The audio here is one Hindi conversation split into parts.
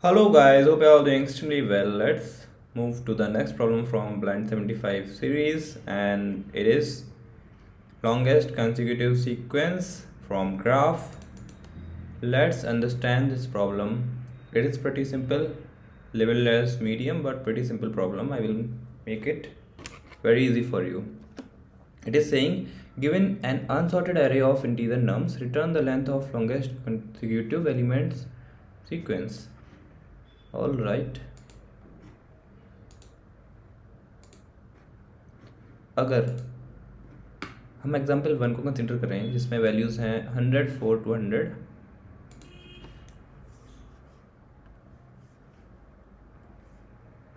Hello guys, hope you are all doing extremely well. Let's move to the next problem from Blind 75 series, and it is longest consecutive sequence from graph. Let's understand this problem. It is pretty simple, labeled as medium, but pretty simple problem. I will make it very easy for you. It is saying, given an unsorted array of integer nums, return the length of longest consecutive elements sequence. All right. अगर हम एग्जाम्पल 1 को कंसिडर कर रहे हैं जिसमें वैल्यूज़ हैं 100, 4, 200,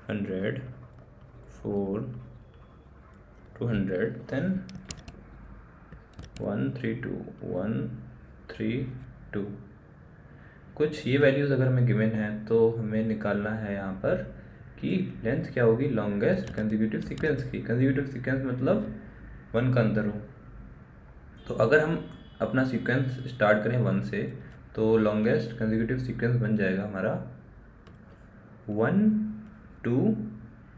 100, 4, 200, then 132, 132। कुछ ये वैल्यूज़ अगर हमें गिवन है तो हमें निकालना है यहाँ पर कि लेंथ क्या होगी लॉन्गेस्ट कंसेक्यूटिव सीक्वेंस की। कंसेक्यूटिव सीक्वेंस मतलब 1 का अंतर हो। तो अगर हम अपना सीक्वेंस स्टार्ट करें 1 से तो लॉन्गेस्ट कंसेक्यूटिव सीक्वेंस बन जाएगा हमारा 1, 2,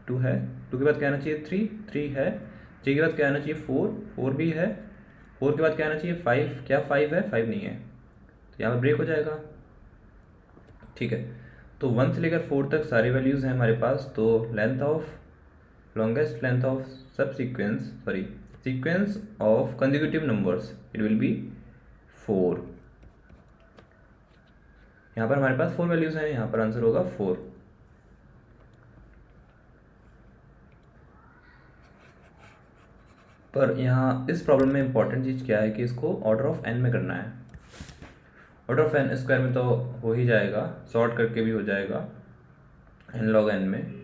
2 है, 2 के बाद क्या आना चाहिए 3, 3 है, 3 के बाद क्या आना चाहिए 4, 4 भी है, 4 के बाद क्या आना चाहिए 5, क्या 5 है, 5 नहीं है, तो यहाँ पर ब्रेक हो जाएगा। ठीक है, तो 1 से लेकर 4 तक सारी वैल्यूज़ हैं हमारे पास। तो length of longest length of subsequence of consecutive numbers it will be 4। यहाँ पर हमारे पास 4 वैल्यूज़ हैं, यहाँ पर आंसर होगा 4। पर यहाँ इस प्रॉब्लम में इंपॉर्टेंट चीज़ क्या है कि इसको ऑर्डर ऑफ n में करना है। ऑर्डर ऑफ n स्क्वायर में तो हो ही जाएगा, सॉर्ट करके भी हो जाएगा n log n में।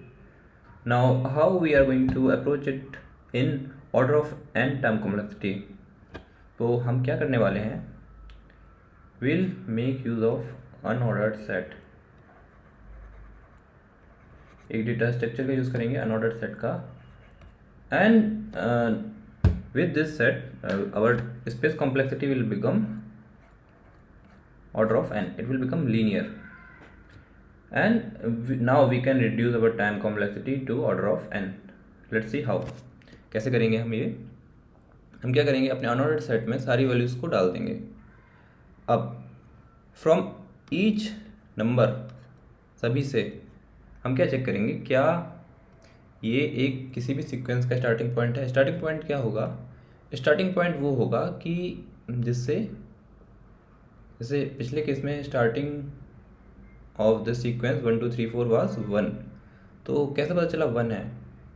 Now how we are going to approach it in order of n time complexity. तो हम क्या करने वाले हैं, will make use of unordered set. एक डेटा स्ट्रक्चर का यूज़ करेंगे अनऑर्डर्ड सेट का, and with this set our space complexity will become order of n, it will become linear, and now we can reduce our time complexity to order of n. Let's see how। कैसे करेंगे हम ये, हम क्या करेंगे अपने अनऑर्डर्ड सेट में सारी वैल्यूज़ को डाल देंगे। अब फ्रॉम ईच नंबर सभी से हम क्या चेक करेंगे, क्या ये एक किसी भी सीक्वेंस का स्टार्टिंग पॉइंट है। स्टार्टिंग पॉइंट क्या होगा, स्टार्टिंग पॉइंट वो होगा कि जिससे जैसे पिछले केस में starting of the sequence 1, 2, 3, 4 was 1। तो कैसे पता चला 1 है,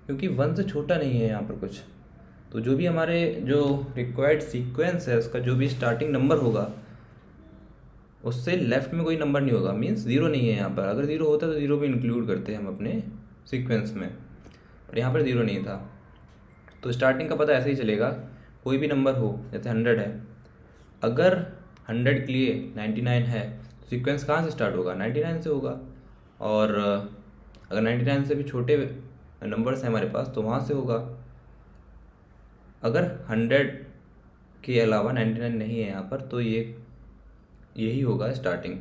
क्योंकि 1 से छोटा नहीं है यहाँ पर कुछ। तो जो भी हमारे जो रिक्वायर्ड सीक्वेंस है उसका जो भी स्टार्टिंग नंबर होगा उससे लेफ्ट में कोई नंबर नहीं होगा, मीन्स 0 नहीं है यहाँ पर। अगर 0 होता तो 0 भी इंक्लूड करते हैं हम अपने सीक्वेंस में, और यहाँ पर 0 नहीं था। तो स्टार्टिंग का पता ऐसे ही चलेगा, कोई भी नंबर हो जैसे 100 है, अगर 100 के लिए 99 है तो सीक्वेंस कहाँ से स्टार्ट होगा, 99 से होगा। और अगर 99 से भी छोटे नंबर्स हैं हमारे पास तो वहाँ से होगा। अगर 100 के अलावा 99 नहीं है यहाँ पर तो यही होगा स्टार्टिंग।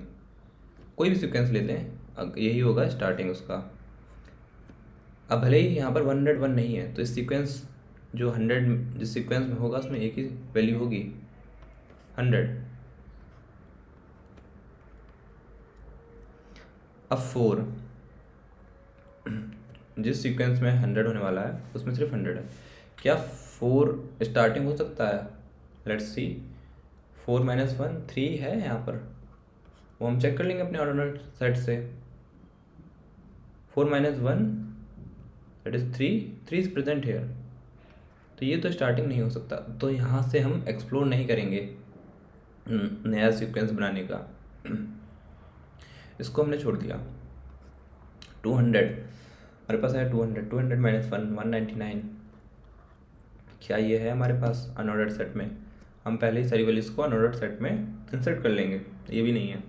कोई भी सीक्वेंस ले लें, यही होगा स्टार्टिंग उसका। अब भले ही यहाँ पर 101 नहीं है तो इस सीक्वेंस जो 100 जिस सीक्वेंस में होगा उसमें एक ही वैल्यू होगी 100। अब 4 जिस सीक्वेंस में 100 होने वाला है उसमें सिर्फ 100 है। क्या 4 स्टार्टिंग हो सकता है, लेट्स सी। 4 - 1 3 है यहाँ पर, वो हम चेक कर लेंगे अपने ऑर्डिनल सेट से। 4 - 1 that is 3 is present here, तो ये तो स्टार्टिंग नहीं हो सकता। तो यहाँ से हम एक्सप्लोर नहीं करेंगे नया सीक्वेंस बनाने का, इसको हमने छोड़ दिया। 200 हमारे पास है, 200 - 1 199। क्या ये है हमारे पास अनऑर्डर्ड सेट में, हम पहले ही सारी वैल्यूज़ को अनऑर्डर्ड सेट में इंसर्ट कर लेंगे। ये भी नहीं है,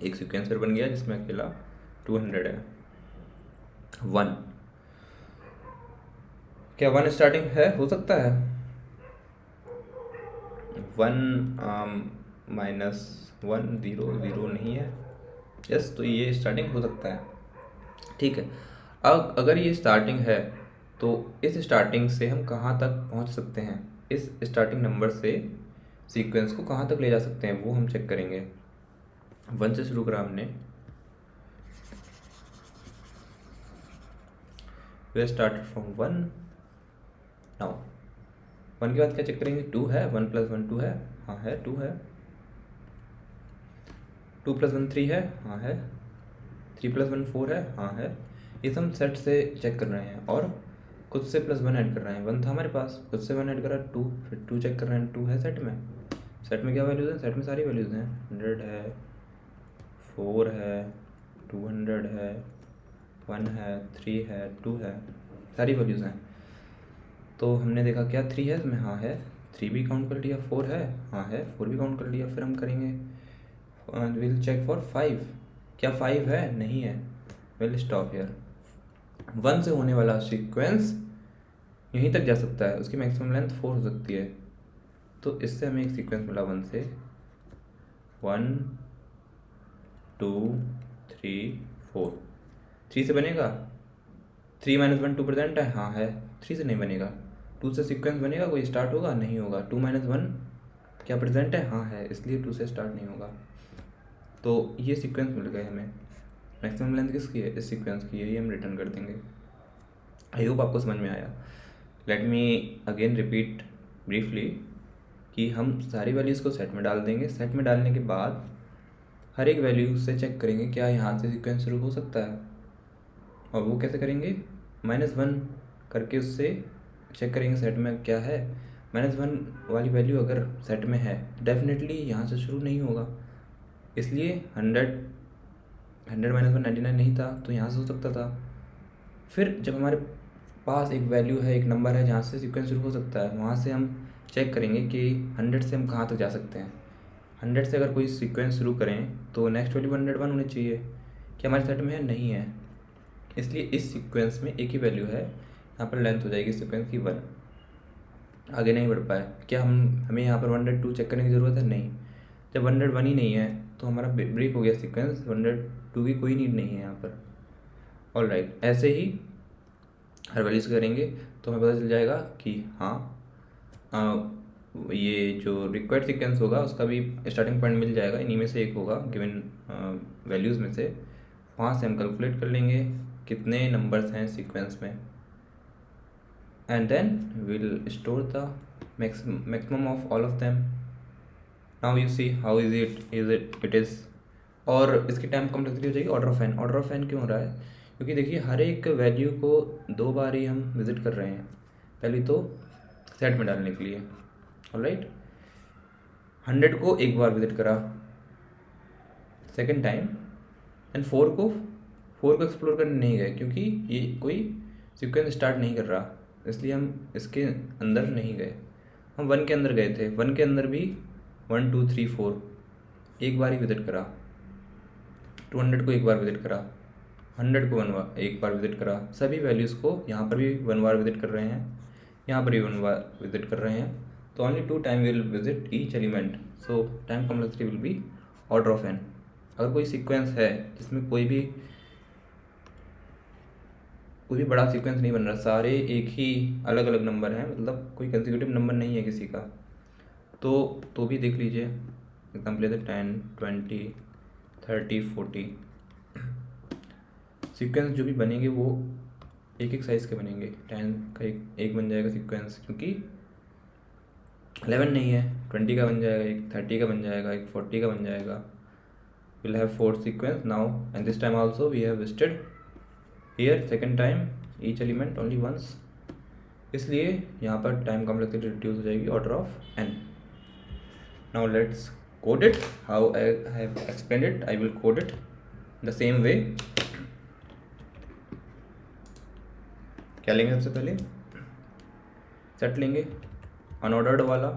एक सीक्वेंस फिर बन गया जिसमें अकेला 200 है। 1, क्या 1 स्टार्टिंग है, हो सकता है। 1 - 1 0 0 नहीं है, यस, तो ये स्टार्टिंग हो सकता है, ठीक है। अब अगर ये स्टार्टिंग है तो इस स्टार्टिंग से हम कहाँ तक पहुँच सकते हैं, इस स्टार्टिंग नंबर से सीक्वेंस को कहाँ तक ले जा सकते हैं वो हम चेक करेंगे। 1 से शुरू करा हमने, वी स्टार्टेड फ्रॉम 1। नाउ 1 के बाद क्या चेक करेंगे, 2 है, 1 + 1 2 है, हाँ है, 2 है। 2 + 1 3 है, हाँ है। 3 + 1 4 है, हाँ है। ये हम सेट से चेक कर रहे हैं और खुद से +1 ऐड कर रहे हैं। 1 था हमारे पास, खुद से 1 ऐड करा 2, फिर 2 चेक कर रहे हैं, 2 है सेट में। सेट में क्या वैल्यूज़ हैं, सेट में सारी वैल्यूज़ हैं, 100 है, 4 है, 200 है, 1 है, 3 है, 2 है, सारी वैल्यूज़ हैं। तो हमने देखा क्या 3 है इसमें, हाँ है, 3 भी काउंट कर लिया। 4 है, हाँ है, 4 भी काउंट कर लिया। फिर हम करेंगे विल चेक फॉर 5, क्या 5 है, नहीं है, विल स्टॉप हियर। 1 से होने वाला सीक्वेंस यहीं तक जा सकता है, उसकी मैक्सिमम लेंथ 4 हो सकती है। तो इससे हमें एक सीक्वेंस मिला 1 से, 1 2 3 4। 3 से बनेगा, 3 - 1 2 प्रेजेंट है, हाँ है, 3 से नहीं बनेगा। 2 से सीक्वेंस बनेगा, कोई स्टार्ट होगा, नहीं होगा। 2 - 1 क्या प्रेजेंट है, हाँ है, इसलिए 2 से स्टार्ट नहीं होगा। तो ये सीक्वेंस मिल गए हमें। मैक्सिमम लेंथ किसकी है, इस सीक्वेंस की, यही हम रिटर्न कर देंगे। आई होप आपको समझ में आया। Let me again repeat briefly कि हम सारी वैल्यूज़ को सेट में डाल देंगे। सेट में डालने के बाद हर एक वैल्यू से चेक करेंगे क्या यहाँ से सीक्वेंस शुरू हो सकता है, और वो कैसे करेंगे, -1 करके उससे चेक करेंगे सेट में क्या है। -1 वाली वैल्यू अगर सेट में है डेफिनेटली यहाँ से शुरू नहीं होगा, इसलिए 100 - 1 99 नहीं था, तो यहाँ से हो सकता था। फिर जब हमारे पास एक वैल्यू है, एक नंबर है जहाँ से सीक्वेंस शुरू हो सकता है, वहाँ से हम चेक करेंगे कि 100 से हम कहाँ तक जा सकते हैं। 100 से अगर कोई सीक्वेंस शुरू करें तो नेक्स्ट वैल्यू 101 होनी चाहिए, कि हमारे सेट में है, नहीं है, इसलिए इस सीक्वेंस में एक ही वैल्यू है, यहाँ पर लेंथ हो जाएगी सीक्वेंस की 1। आगे नहीं बढ़ पाए, क्या हमें यहाँ पर 102 चेक करने की ज़रूरत है, नहीं। जब 101 ही नहीं है तो हमारा ब्रेक हो गया सीक्वेंस, 102 की कोई नीड नहीं है यहाँ पर। ऑल राइट, ऐसे ही हर वैल्यूज़ करेंगे तो हमें पता चल जाएगा कि हाँ ये जो रिक्वायर्ड सीक्वेंस होगा उसका भी स्टार्टिंग पॉइंट मिल जाएगा, इन्हीं में से एक होगा गिवन वैल्यूज़ में से। वहाँ से हम कैलकुलेट कर लेंगे कितने नंबर्स हैं सीक्वेंस में, and then will store the maximum of all of them. Now you see how is it is. और इसकी टाइम कॉम्प्लेक्सिटी हो जाएगी order of n. Order of n क्यों हो रहा है, क्योंकि देखिए हर एक वैल्यू को 2 बार ही हम विज़िट कर रहे हैं। पहली तो सेट में डालने के लिए, ऑलराइट, 100 को एक बार विज़िट करा सेकेंड टाइम, एंड 4 को एक्सप्लोर करने नहीं गए, क्योंकि ये कोई सीक्वेंस स्टार्ट नहीं कर रहा, इसलिए हम इसके अंदर नहीं गए। हम 1 के अंदर गए थे, 1 के अंदर भी 1 2 3 4 एक बार ही विज़िट करा। 200 को एक बार विज़िट करा, 100 को एक बार विज़िट करा। सभी वैल्यूज़ को यहाँ पर भी 1 बार विज़िट कर रहे हैं, यहाँ पर भी 1 बार विज़िट कर रहे हैं। तो only 2 time will visit each element, so time complexity will be order of n. अगर कोई सीक्वेंस है जिसमें कोई भी बड़ा सीक्वेंस नहीं बन रहा, सारे एक ही अलग अलग नंबर हैं, मतलब कोई कंसेक्यूटिव नंबर नहीं है किसी का, तो भी देख लीजिए। एग्जाम्पल लेते 10 20 30 40 सीक्वेंस जो भी बनेंगे वो एक एक साइज़ के बनेंगे। 10 का एक बन जाएगा सीक्वेंस, क्योंकि 11 नहीं है, 20 का बन जाएगा, एक 30 का बन जाएगा, एक 40 का बन जाएगा। we'll have 4 sequence now, and this time also we have visited here second time each element only once, इसलिए यहाँ पर टाइम कॉम्प्लेक्सिटी रिड्यूस हो जाएगी order of n। now let's code it how I have explained it, I will code it the same way। क्या लेंगे, सबसे पहले सेट लेंगे अनऑर्डर्ड वाला,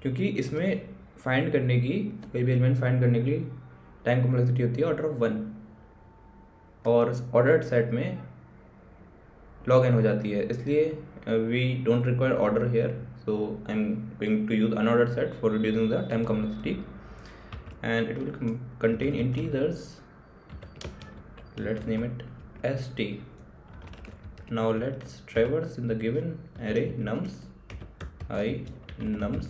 क्योंकि इसमें फाइंड करने की, कोई भी एलिमेंट फाइंड करने के लिए टाइम कॉम्प्लेक्सिटी होती है ऑर्डर ऑफ 1, और ऑर्डर्ड सेट में log n हो जाती है, इसलिए we don't require order here, so I am going to use unordered set for reducing the time complexity. and it will contain integers. Let's name it st. Now let's traverse in the given array nums I nums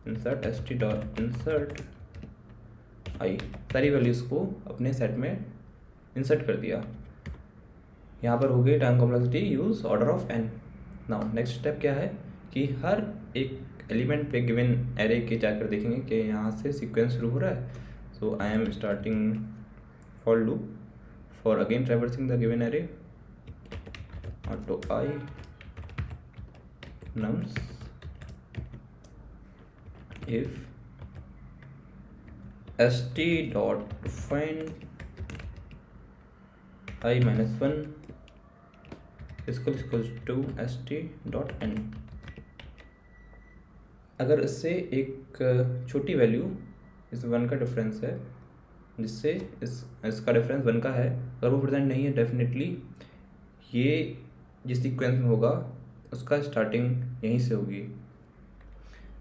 insert st dot insert I, सारी वैल्यूज़ को अपने सेट में इंसर्ट कर दिया। यहाँ पर हो गई time complexity use order of n। Now next step क्या है कि हर एक एलिमेंट पे गिवन एरे के जाकर देखेंगे कि यहाँ से सीक्वेंस शुरू हो रहा है। So I am starting for loop for again traversing the given array auto I nums if st dot find I minus 1 equals to st dot n। अगर इससे एक छोटी वैल्यू इस 1 का डिफरेंस है, जिससे इसका डिफरेंस 1 का है, अगर वो प्रेजेंट नहीं है, डेफिनेटली ये जिस सीक्वेंस में होगा उसका स्टार्टिंग यहीं से होगी।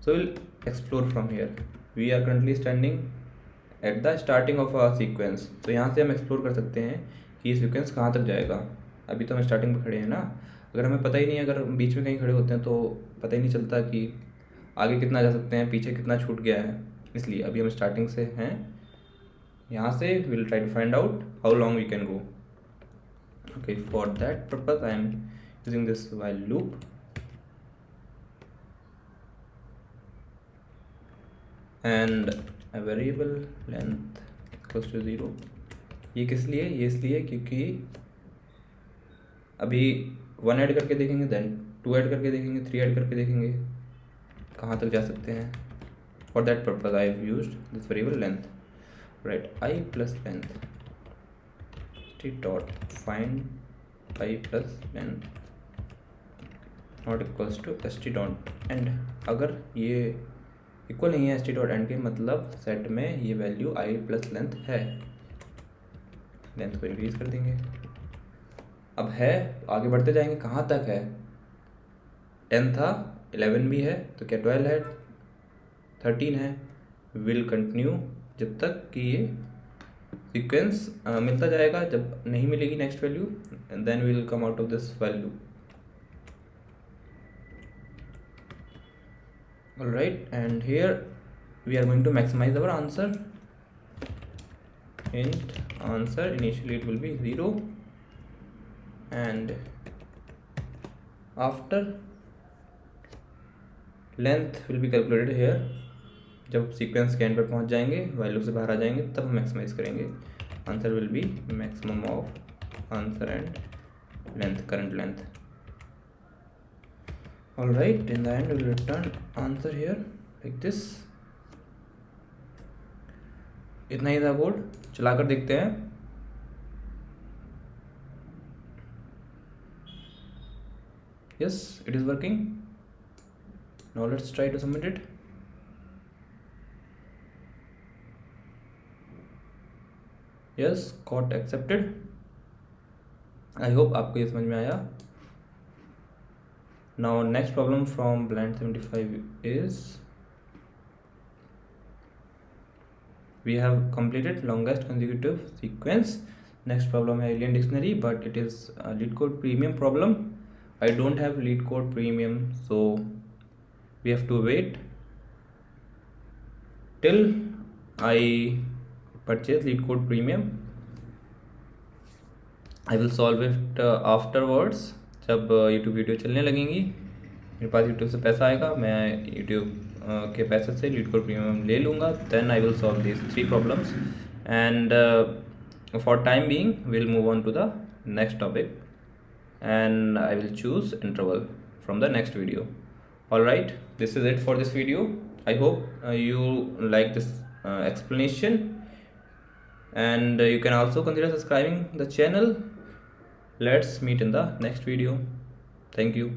So will explore from here. We are currently standing at the starting of a sequence. तो यहाँ से हम एक्सप्लोर कर सकते हैं कि ये सीक्वेंस कहाँ तक जाएगा। अभी तो हम स्टार्टिंग पे खड़े हैं ना, अगर हमें पता ही नहीं है, अगर हम बीच में कहीं खड़े होते हैं तो पता ही नहीं चलता कि आगे कितना जा सकते हैं, पीछे कितना छूट गया है। इसलिए अभी हम स्टार्टिंग से हैं, यहाँ से will try to find out how long we can go. Okay, for that purpose I am using this while loop and a variable length equals to 0। ये किस लिए? ये इसलिए क्योंकि अभी 1 ऐड करके देखेंगे, देन 2 ऐड करके देखेंगे, 3 ऐड करके देखेंगे कहाँ तक जा सकते हैं। For that purpose I have used this variable length. Right, i plus length t dot find i plus length not equals to s t dot end. अगर ये इक्वल नहीं है एस टी डॉट एंड के, मतलब सेट में ये वैल्यू आई प्लस लेंथ है। लेंथ को इंक्रीज कर देंगे। अब है तो आगे बढ़ते जाएंगे। कहाँ तक है? 10 था, 11 भी है, तो क्या 12 है, 13 है। विल कंटिन्यू जब तक कि ये सीक्वेंस मिलता जाएगा। जब नहीं मिलेगी next value, then will come out of this value. Alright, and here we are going to maximize our answer. Int answer, initially it will be 0 and after length will be calculated here। जब सीक्वेंस के एंड पर पहुंच जाएंगे, वैल्यू से बाहर आ जाएंगे, तब हम मैक्सिमाइज करेंगे। Answer will be maximum of answer and length, current length. Alright, in the end we will return answer here like this। इतना ही था कोड, चलाकर देखते हैं। Yes, it is working। Now let's try to submit it। Yes, got accepted। I hope आपको ये समझ में आया। Now next problem from Blend 75 is we have completed longest consecutive sequence। Next problem है Alien Dictionary, but it is a LeetCode Premium problem। I don't have LeetCode Premium, so we have to wait till I purchase LeetCode Premium। I will solve it afterwards। जब YouTube वीडियो चलने लगेंगी, मेरे पास YouTube से पैसा आएगा, मैं YouTube के पैसे से LeetCode प्रीमियम ले लूँगा। Then I will solve this 3 problems and for time being will move on to the next topic and I will choose interval from the next video. Alright, this is it for this video. I hope you like this explanation, and you can also consider subscribing the channel. Let's meet in the next video. Thank you.